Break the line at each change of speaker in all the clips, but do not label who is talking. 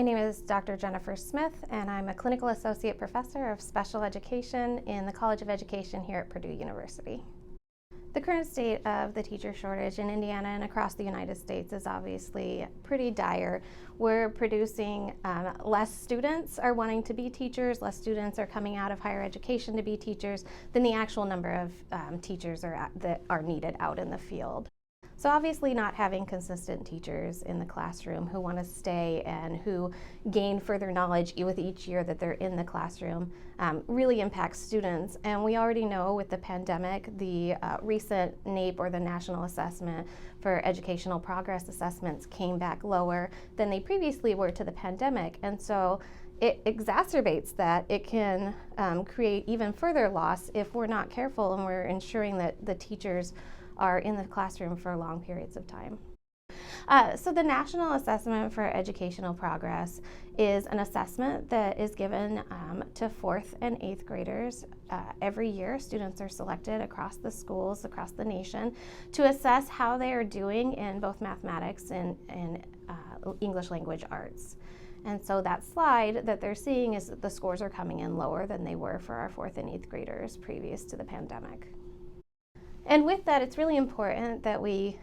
My name is Dr. Jennifer Smith, and I'm a clinical associate professor of special education in the College of Education here at Purdue University. The current state of the teacher shortage in Indiana and across the United States is obviously pretty dire. We're producing less students are wanting to be teachers, less students are coming out of higher education to be teachers than the actual number of teachers that are needed out in the field. So obviously not having consistent teachers in the classroom who want to stay and who gain further knowledge with each year that they're in the classroom really impacts students. And we already know with the pandemic, the recent NAEP, or the National Assessment for Educational Progress Assessments, came back lower than they previously were to the pandemic. And so it exacerbates that. It can create even further loss if we're not careful and we're ensuring that the teachers are in the classroom for long periods of time. So the National Assessment for Educational Progress is an assessment that is given to 4th and 8th graders. Every year, students are selected across the schools, across the nation, to assess how they are doing in both mathematics and English language arts. And so that slide that they're seeing is that the scores are coming in lower than they were for our 4th and 8th graders previous to the pandemic. And with that, it's really important that we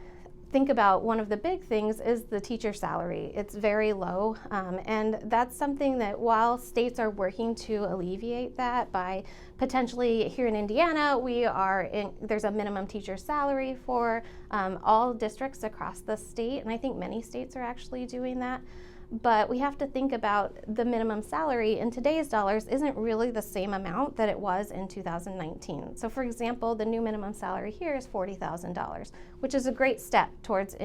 think about one of the big things is the teacher salary. It's very low, and that's something that while states are working to alleviate that by potentially, here in Indiana, there's a minimum teacher salary for all districts across the state, and I think many states are actually doing that. But we have to think about the minimum salary in today's dollars isn't really the same amount that it was in 2019. So for example, the new minimum salary here is $40,000, which is a great step towards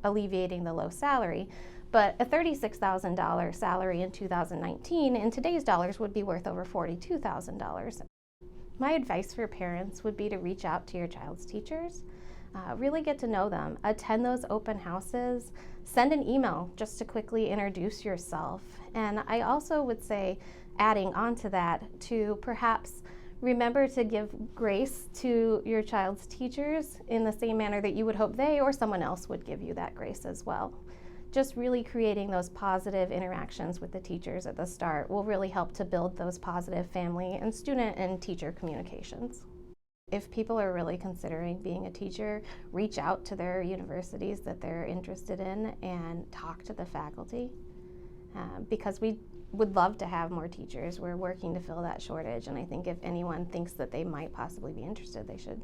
alleviating the low salary. But a $36,000 salary in 2019 in today's dollars would be worth over $42,000. My advice for parents would be to reach out to your child's teachers. Really get to know them, attend those open houses, send an email just to quickly introduce yourself. And I also would say, adding on to that, to perhaps remember to give grace to your child's teachers in the same manner that you would hope they or someone else would give you that grace as well. Just really creating those positive interactions with the teachers at the start will really help to build those positive family and student and teacher communications. If people are really considering being a teacher, reach out to their universities that they're interested in and talk to the faculty because we would love to have more teachers. We're working to fill that shortage, and I think if anyone thinks that they might possibly be interested, they should